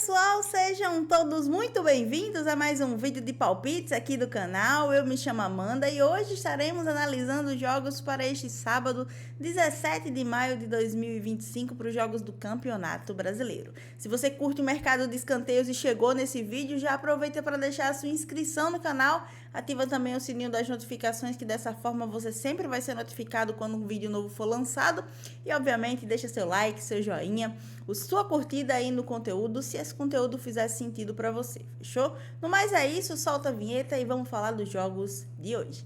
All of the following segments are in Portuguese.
pessoal, sejam todos muito bem-vindos a mais um vídeo de palpites aqui do canal. Eu me chamo Amanda e hoje estaremos analisando os jogos para este sábado, 17 de maio de 2025, para os jogos do Campeonato Brasileiro. Se você curte o mercado de escanteios e chegou nesse vídeo, já aproveita para deixar a sua inscrição no canal, ativa também o sininho das notificações, que dessa forma você sempre vai ser notificado quando um vídeo novo for lançado. E obviamente deixa seu like, seu joinha, sua curtida aí no conteúdo, se esse conteúdo fizer sentido para você, fechou? No mais é isso, solta a vinheta e vamos falar dos jogos de hoje.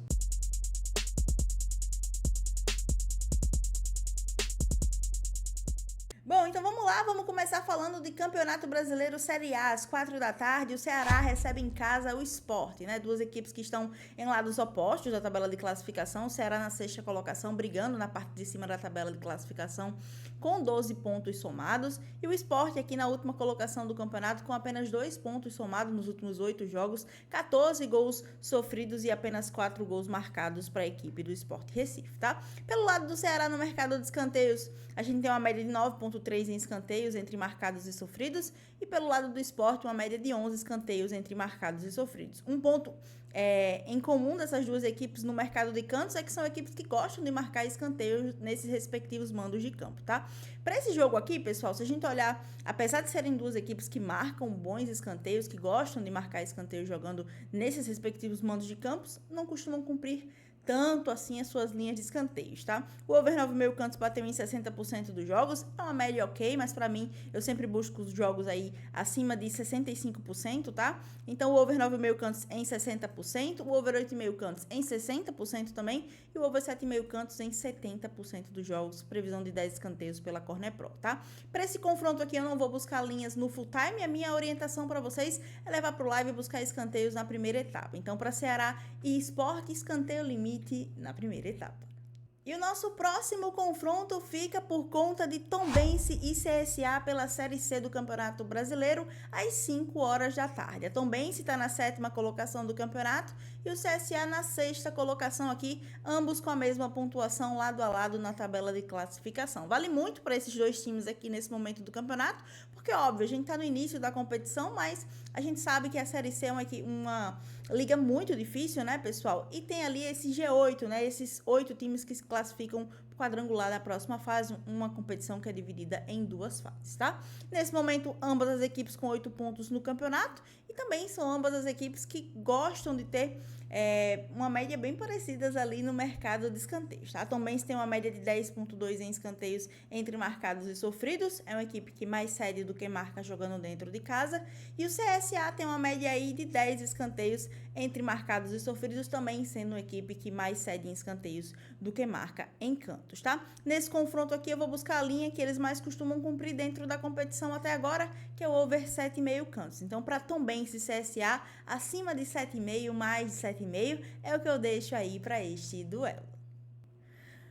Bom, então vamos lá, vamos começar falando de Campeonato Brasileiro Série A, às 4 da tarde, o Ceará recebe em casa o Sport, né? Duas equipes que estão em lados opostos da tabela de classificação, o Ceará na sexta colocação, brigando na parte de cima da tabela de classificação com 12 pontos somados, e o Sport aqui na última colocação do campeonato com apenas 2 pontos somados nos últimos 8 jogos, 14 gols sofridos e apenas 4 gols marcados para a equipe do Sport Recife, tá? Pelo lado do Ceará no mercado de escanteios, a gente tem uma média de 9,3 em escanteios entre marcados e sofridos, e pelo lado do Sport uma média de 11 escanteios entre marcados e sofridos. Um ponto em comum dessas duas equipes no mercado de cantos é que são equipes que gostam de marcar escanteios nesses respectivos mandos de campo, tá? Para esse jogo aqui, pessoal, se a gente olhar, apesar de serem duas equipes que marcam bons escanteios, que gostam de marcar escanteios jogando nesses respectivos mandos de campos, não costumam cumprir tanto assim as suas linhas de escanteios, tá? O over 9,5 cantos bateu em 60% dos jogos, é uma média ok, mas para mim, eu sempre busco os jogos aí acima de 65%, tá? Então, o over 9,5 cantos em 60%, o over 8,5 cantos em 60% também, e o over 7,5 cantos em 70% dos jogos, previsão de 10 escanteios pela Corner Pro, tá? Para esse confronto aqui, eu não vou buscar linhas no full time, a minha orientação para vocês é levar pro live e buscar escanteios na primeira etapa. Então, para Ceará e Sport, escanteio limite na primeira etapa. E o nosso próximo confronto fica por conta de Tombense e CSA pela Série C do Campeonato Brasileiro às 5 horas da tarde. A Tombense está na 7ª colocação do campeonato e o CSA na 6ª colocação aqui, ambos com a mesma pontuação lado a lado na tabela de classificação. Vale muito para esses dois times aqui nesse momento do campeonato, porque óbvio, a gente está no início da competição, mas a gente sabe que a Série C é uma liga muito difícil, né, pessoal? E tem ali esse G8, né, esses 8 times que se classificam para o quadrangular da próxima fase, uma competição que é dividida em 2 fases, tá? Nesse momento, ambas as equipes com 8 pontos no campeonato e também são ambas as equipes que gostam de ter uma média bem parecidas ali no mercado de escanteios, tá? Também tem uma média de 10,2 em escanteios entre marcados e sofridos, é uma equipe que mais cede do que marca jogando dentro de casa, e o CSA tem uma média aí de 10 escanteios entre marcados e sofridos, também sendo uma equipe que mais cede em escanteios do que marca em cantos, tá? Nesse confronto aqui eu vou buscar a linha que eles mais costumam cumprir dentro da competição até agora, que é o over 7,5 cantos. Então, para Tombense e CSA, acima de 7,5, mais de 7,5, é o que eu deixo aí para este duelo.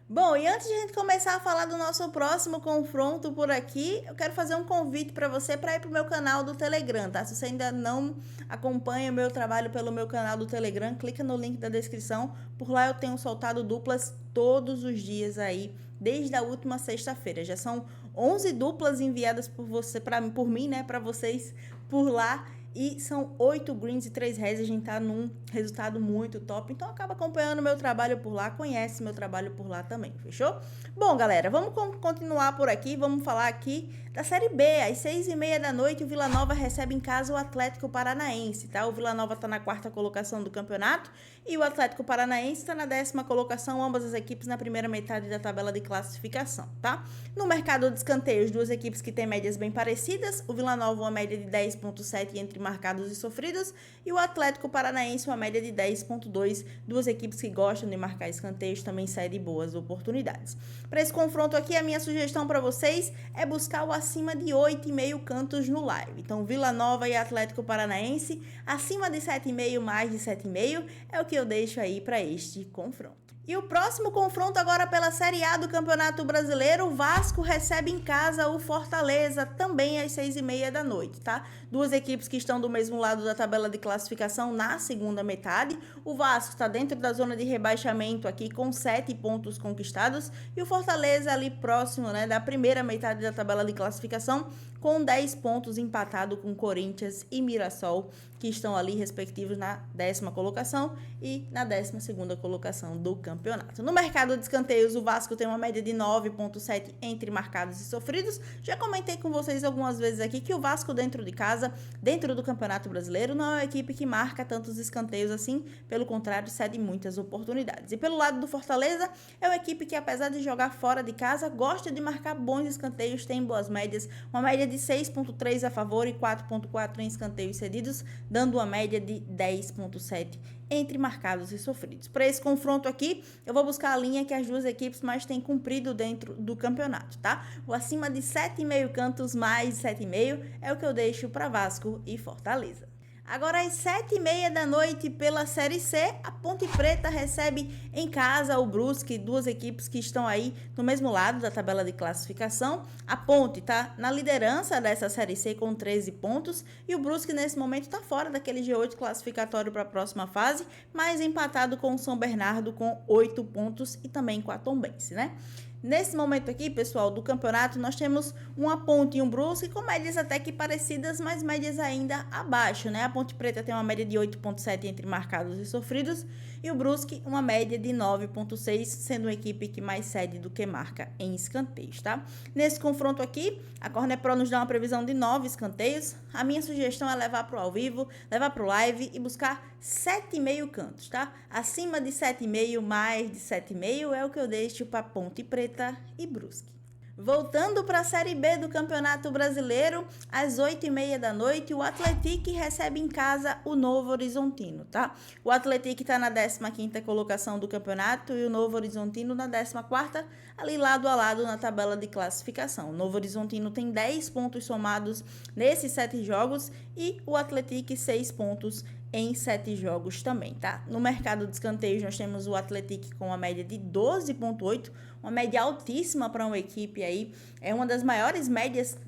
Bom, e antes de a gente começar a falar do nosso próximo confronto por aqui, eu quero fazer um convite para você para ir para o meu canal do Telegram, tá? Se você ainda não acompanha o meu trabalho pelo meu canal do Telegram, clica no link da descrição. Por lá eu tenho soltado duplas todos os dias aí, desde a última sexta-feira. Já são 11 duplas enviadas por mim, né, para vocês por lá. E são 8 greens e 3 reds, a gente tá num resultado muito top. Então acaba acompanhando meu trabalho por lá, conhece meu trabalho por lá também, fechou? Bom, galera, vamos continuar por aqui, vamos falar aqui da Série B. Às 6h30 da noite, o Vila Nova recebe em casa o Atlético Paranaense, tá? O Vila Nova tá na 4ª colocação do campeonato e o Atlético Paranaense tá na 10ª colocação, ambas as equipes na primeira metade da tabela de classificação, tá? No mercado de escanteios, duas equipes que têm médias bem parecidas, o Vila Nova uma média de 10,7 entre marcados e sofridos, e o Atlético Paranaense uma média de 10,2, duas equipes que gostam de marcar escanteios, também cedem boas oportunidades. Para esse confronto aqui, a minha sugestão para vocês é buscar o acima de 8,5 cantos no live. Então, Vila Nova e Atlético Paranaense, acima de 7,5, mais de 7,5, é o que eu deixo aí para este confronto. E o próximo confronto agora pela Série A do Campeonato Brasileiro, o Vasco recebe em casa o Fortaleza, também às 6h30 da noite, tá? Duas equipes que estão do mesmo lado da tabela de classificação na segunda metade. O Vasco está dentro da zona de rebaixamento aqui com 7 pontos conquistados e o Fortaleza ali próximo, né, da primeira metade da tabela de classificação com 10 pontos, empatado com Corinthians e Mirassol, que estão ali respectivos na 10ª colocação e na 12ª colocação do campeonato. No mercado de escanteios, o Vasco tem uma média de 9,7 entre marcados e sofridos. Já comentei com vocês algumas vezes aqui que o Vasco dentro de casa, dentro do Campeonato Brasileiro, não é uma equipe que marca tantos escanteios assim, pelo contrário, cede muitas oportunidades. E pelo lado do Fortaleza, é uma equipe que, apesar de jogar fora de casa, gosta de marcar bons escanteios, tem boas médias, uma média de 6,3 a favor e 4,4 em escanteios cedidos, dando uma média de 10,7 entre marcados e sofridos. Para esse confronto aqui, eu vou buscar a linha que as duas equipes mais têm cumprido dentro do campeonato, tá? O acima de 7,5 cantos mais 7,5 é o que eu deixo para Vasco e Fortaleza. Agora, às 7h30 da noite, pela Série C, a Ponte Preta recebe em casa o Brusque, duas equipes que estão aí no mesmo lado da tabela de classificação. A Ponte está na liderança dessa Série C com 13 pontos e o Brusque, nesse momento, está fora daquele G8 classificatório para a próxima fase, mas empatado com o São Bernardo com 8 pontos e também com a Tombense, né? Nesse momento aqui, pessoal, do campeonato, nós temos uma Ponte e um Brusque com médias até que parecidas, mas médias ainda abaixo, né? A Ponte Preta tem uma média de 8,7 entre marcados e sofridos e o Brusque uma média de 9,6, sendo uma equipe que mais cede do que marca em escanteios, tá? Nesse confronto aqui, a Corner Pro nos dá uma previsão de 9 escanteios. A minha sugestão é levar para o ao vivo, levar para o live e buscar 7,5 cantos, tá? Acima de 7,5, mais de 7,5 é o que eu deixo para Ponte Preta e Brusque. Voltando para a Série B do Campeonato Brasileiro, às 8h30 da noite, o Atlético recebe em casa o Novo Horizontino, tá? O Atlético está na 15ª colocação do campeonato e o Novo Horizontino na 14ª, ali lado a lado na tabela de classificação. O Novo Horizontino tem 10 pontos somados nesses 7 jogos e o Atlético 6 pontos em 7 jogos também, tá? No mercado de escanteios, nós temos o Atlético com uma média de 12,8, uma média altíssima para uma equipe aí, é uma das maiores médias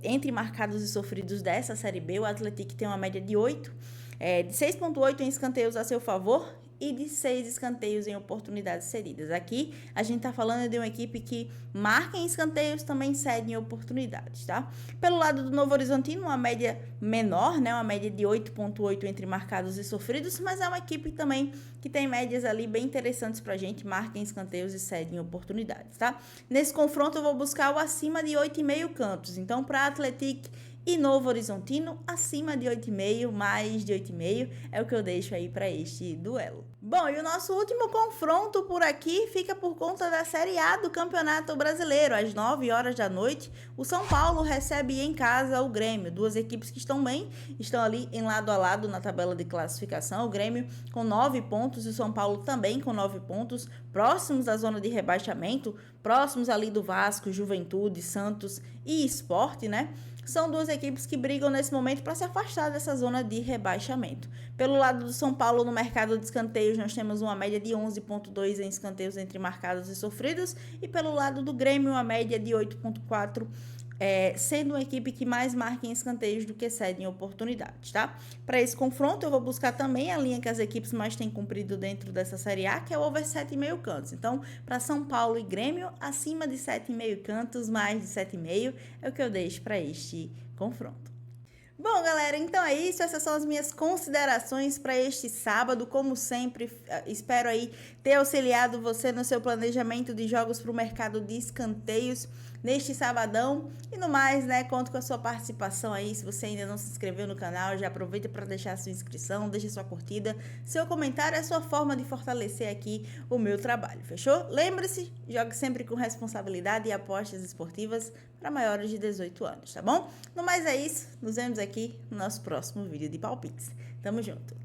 entre marcados e sofridos dessa Série B. O Atlético tem uma média de 8, de 6,8 em escanteios a seu favor e de 6 escanteios em oportunidades cedidas. Aqui a gente tá falando de uma equipe que marca em escanteios, também cede em oportunidades, tá? Pelo lado do Novo Horizontino, uma média menor, né? Uma média de 8,8 entre marcados e sofridos, mas é uma equipe também que tem médias ali bem interessantes pra gente, marca em escanteios e cede em oportunidades, tá? Nesse confronto eu vou buscar o acima de 8,5 cantos. Então, para Atlético e Novo Horizontino, acima de 8,5, mais de 8,5 é o que eu deixo aí para este duelo. Bom, e o nosso último confronto por aqui fica por conta da Série A do Campeonato Brasileiro. Às 9h da noite, o São Paulo recebe em casa o Grêmio. Duas equipes que estão bem, estão ali em lado a lado na tabela de classificação. O Grêmio com 9 pontos e o São Paulo também com 9 pontos, próximos da zona de rebaixamento, próximos ali do Vasco, Juventude, Santos e Sport, né? São duas equipes que brigam nesse momento para se afastar dessa zona de rebaixamento. Pelo lado do São Paulo, no mercado de escanteios, nós temos uma média de 11,2 em escanteios entre marcados e sofridos. E pelo lado do Grêmio, uma média de 8,4, sendo uma equipe que mais marca em escanteios do que cede em oportunidades, tá? Para esse confronto, eu vou buscar também a linha que as equipes mais têm cumprido dentro dessa Série A, que é o over 7,5 cantos. Então, para São Paulo e Grêmio, acima de 7,5 cantos, mais de 7,5 é o que eu deixo para este confronto. Bom, galera, então é isso. Essas são as minhas considerações para este sábado. Como sempre, espero aí ter auxiliado você no seu planejamento de jogos para o mercado de escanteios neste sabadão. E no mais, né, conto com a sua participação aí. Se você ainda não se inscreveu no canal, já aproveita para deixar a sua inscrição, deixa sua curtida. Seu comentário é a sua forma de fortalecer aqui o meu trabalho, fechou? Lembre-se, jogue sempre com responsabilidade e apostas esportivas para maiores de 18 anos, tá bom? No mais é isso, nos vemos aqui no nosso próximo vídeo de palpites. Tamo junto!